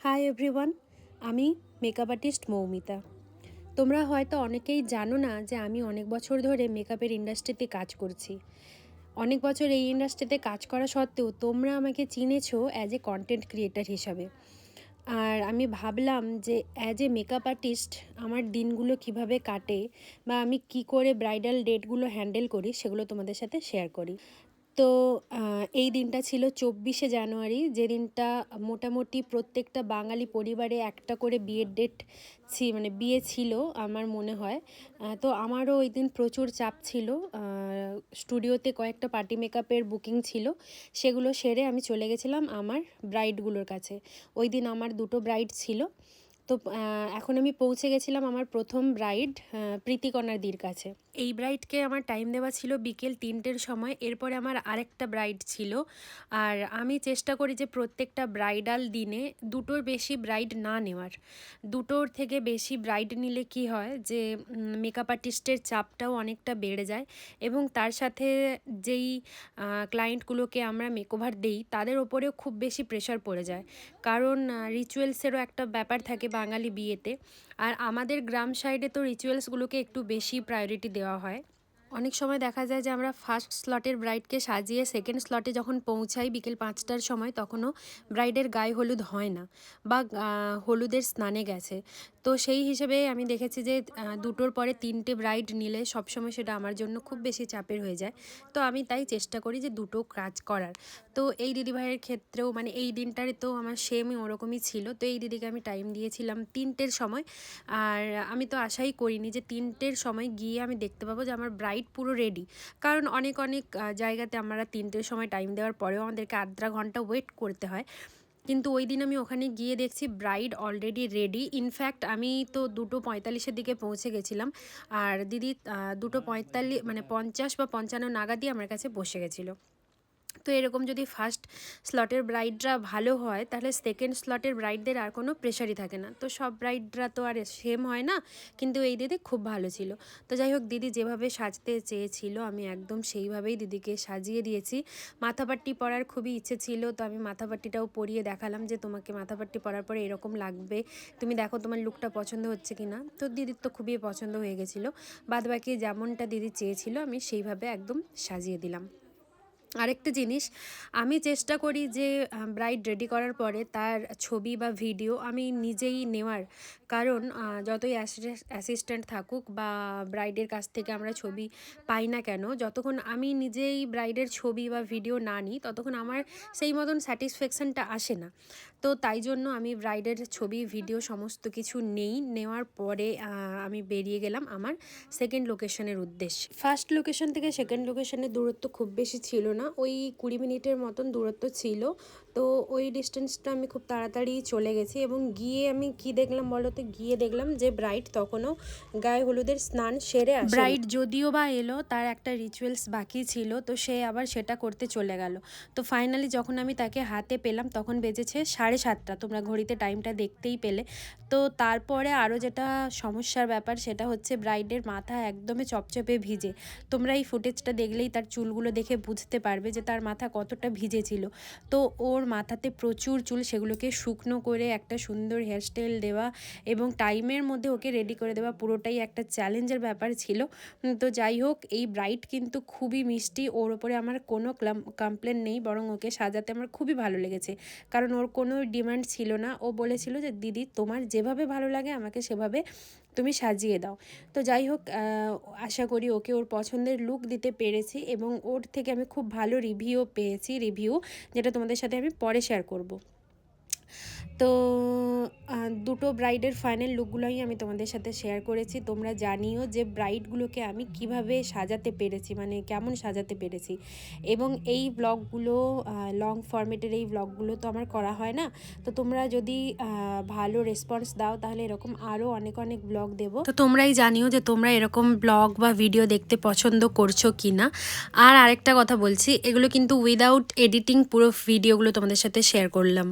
Hi everyone, আমি makeup artist Moumita. তোমরা হয়তো অনেকেই জানো না যে আমি অনেক বছর ধরে মেকআপের ইন্ডাস্ট্রিতে কাজ করছি। অনেক বছর এই ইন্ডাস্ট্রিতে কাজ করা সত্ত্বেও তোমরা আমাকে চিনেছো অ্যাজ এ কন্টেন্ট ক্রিয়েটার হিসাবে। আর আমি ভাবলাম যে অ্যাজ এ মেকআপ আর্টিস্ট আমার দিনগুলো কিভাবে কাটে বা আমি কি করে ব্রাইডাল ডেটগুলো হ্যান্ডেল করি সেগুলো তোমাদের সাথে শেয়ার করি। তো এই দিনটা ছিল 24শে জানুয়ারি, যে দিনটা মোটামুটি প্রত্যেকটা বাঙালি পরিবারে একটা করে বিয়ের ডেট বিয়ে ছিল আমার মনে হয়। তো আমারও ওই দিন প্রচুর চাপ ছিল। স্টুডিওতে কয়েকটা পার্টি মেকআপের বুকিং ছিল, সেগুলো সেরে আমি চলে গেছিলাম আমার ব্রাইডগুলোর কাছে। ওই দিন আমার দুটো ব্রাইড ছিল। তো এখন আমি পৌঁছে গেছিলাম আমার প্রথম ব্রাইড প্রীতিকণাদির কাছে। এই ব্রাইডকে আমার টাইম দেওয়া ছিল বিকেল 3টের সময়। এরপরে আমার আরেকটা ব্রাইড ছিল। আর আমি চেষ্টা করি যে প্রত্যেকটা ব্রাইডাল দিনে দুটোর বেশি ব্রাইড না নেওয়ার। দুটোর থেকে বেশি ব্রাইড নিলে কি হয় যে মেকআপ আর্টিস্টের চাপটাও অনেকটা বেড়ে যায়, এবং তার সাথে যেই ক্লায়েন্টগুলোকে আমরা মেকওভার দেই তাদের ওপরেও খুব বেশি প্রেশার পড়ে যায়, কারণ রিচুয়ালসেরও একটা ব্যাপার থাকে বাঙালি বিয়েতে। আর আমাদের গ্রাম সাইডে তো রিচুয়ালসগুলোকে একটু বেশি প্রায়োরিটি দেওয়া হয়। অনেক সময় দেখা যায় যে আমরা ফার্স্ট স্লটের ব্রাইডকে সাজিয়ে সেকেন্ড স্লটে যখন পৌঁছাই বিকেল 5টার সময়, তখনও ব্রাইডের গায়ে হলুদ হয় না বা হলুদের স্নানে গেছে। তো সেই হিসেবে আমি দেখেছি যে দুটোর পরে 3টে ব্রাইড নিলে সবসময় সেটা আমার জন্য খুব বেশি চাপের হয়ে যায়। তো আমি তাই চেষ্টা করি যে দুটো কাজ করার। তো এই দিদিভাইয়ের ক্ষেত্রেও এই দিনটারে তো আমার সেমই ওরকমই ছিল। তো এই দিদিকে আমি টাইম দিয়েছিলাম 3টের সময়। আর আমি তো আশাই করিনি যে 3টের সময় গিয়ে আমি দেখতে পাবো যে আমার ব্রাইড পুরো রেডি, কারণ অনেক জায়গাতে আমরা 3টের সময় টাইম দেওয়ার পরেও আমাদেরকে আধা ঘন্টা ওয়েট করতে হয়। কিন্তু ওই দিন আমি ওখানে গিয়ে দেখছি ব্রাইড অলরেডি রেডি। ইনফ্যাক্ট আমি তো 2:45-এর দিকে পৌঁছে গেছিলাম, আর দিদি 2:45 50 বা 55 নাগাদই আমার কাছে বসে গেছিলো। তো এরকম যদি ফার্স্ট স্লটের ব্রাইডরা ভালো হয় তাহলে সেকেন্ড স্লটের ব্রাইডদের আর কোনো প্রেশারই থাকে না। তো সব ব্রাইডরা তো আর সেম হয় না, কিন্তু এই দিদি খুব ভালো ছিল। তো যাই হোক, দিদি যেভাবে সাজতে চেয়েছিল আমি একদম সেইভাবেই দিদিকে সাজিয়ে দিয়েছি। মাথাপাট্টি পরার খুবই ইচ্ছে ছিল, তো আমি মাথাপাট্টিটাও পরিয়ে দেখালাম যে তোমাকে মাথাপাট্টি পরার পরে এরকম লাগবে, তুমি দেখো তোমার লুকটা পছন্দ হচ্ছে কি না। তো দিদির তো খুবই পছন্দ হয়ে গেছিলো। বাদবাকি যেমনটা দিদি চেয়েছিল আমি সেইভাবে একদম সাজিয়ে দিলাম। আরেকটা জিনিস, আমি চেষ্টা করি যে ব্রাইড রেডি করার পরে তার ছবি বা ভিডিও আমি নিজেই নেওয়ার, কারণ যতই অ্যাসিস্ট্যান্ট থাকুক বা ব্রাইডের কাছ থেকে আমরা ছবি পাই না কেন, যতক্ষণ আমি নিজেই ব্রাইডের ছবি বা ভিডিও না নিই ততক্ষণ আমার সেই মতন স্যাটিসফ্যাকশানটা আসে না। তো তাই জন্য আমি ব্রাইডের ছবি ভিডিও সমস্ত কিছু নেওয়ার পরে আমি বেরিয়ে গেলাম আমার সেকেন্ড লোকেশনের উদ্দেশ্যে। ফার্স্ট লোকেশন থেকে সেকেন্ড লোকেশনের দূরত্ব খুব বেশি ছিল না, ওই 20 মিনিটের মতন দূরত্ব ছিল। তো ওই ডিস্টেন্সটা আমি খুব তাড়াতাড়ি চলে গেছি, এবং গিয়ে আমি কি দেখলাম বলো তো, গিয়ে দেখলাম যে ব্রাইড তখনও গায়ে হলুদের স্নান সেরে আসে। ব্রাইড যদিও বা এলো, তার একটা রিচুয়ালস বাকি ছিল, তো সে আবার সেটা করতে চলে গেল। তো ফাইনালি যখন আমি তাকে হাতে পেলাম তখন বেজেছে 7:30। তোমরা ঘড়িতে টাইমটা দেখতেই পেলে। তো তারপরে আরও যেটা সমস্যার ব্যাপার সেটা হচ্ছে ব্রাইডের মাথা একদমই চপচপে ভিজে। তোমরা এই ফুটেজটা দেখলেই তার চুলগুলো দেখে বুঝতে পারবে যে তার মাথা কতটা ভিজে ছিল। তো ওর মাথাতে প্রচুর চুল, সেগুলোকে শুকনো করে একটা সুন্দর হেয়ারস্টাইল দেওয়া এবং টাইমের মধ্যে ওকে রেডি করে দেওয়া পুরোটাই একটা চ্যালেঞ্জের ব্যাপার ছিল। তো যাই হোক, এই ব্রাইড কিন্তু খুবই মিষ্টি, ওর ওপরে আমার কোনো কমপ্লেন নেই, বরং ওকে সাজাতে আমার খুবই ভালো লেগেছে, কারণ ওর কোনো ডিমান্ড ছিল না। ও বলেছিল যে দিদি তোমার যেভাবে ভালো লাগে আমাকে সেভাবে তুমি সাজিয়ে দাও। তো যাই হোক, আশা করি ওকে ওর পছন্দের লুক দিতে পেরেছি, এবং ওর থেকে আমি খুব ভালো রিভিউ পেয়েছি, যেটা তোমাদের সাথে আমি পরে শেয়ার করব। তো দুটো ব্রাইডের ফাইনাল লুকগুলোই আমি তোমাদের সাথে শেয়ার করেছি। তোমরা জানিও যে ব্রাইডগুলোকে আমি কিভাবে সাজাতে পেরেছি, কেমন সাজাতে পেরেছি। এবং এই ব্লগগুলো লং ফরম্যাটের এই ব্লগগুলো তো আমার করা হয় না। তো তোমরা যদি ভালো রেসপন্স দাও তাহলে এরকম আরও অনেক অনেক ব্লগ দেবো। তো তোমরাই জানিও যে তোমরা এরকম ব্লগ বা ভিডিও দেখতে পছন্দ করছো কি না। আর আরেকটা কথা বলছি, এগুলো কিন্তু উইদাউট এডিটিং পুরো ভিডিওগুলো তোমাদের সাথে শেয়ার করলাম।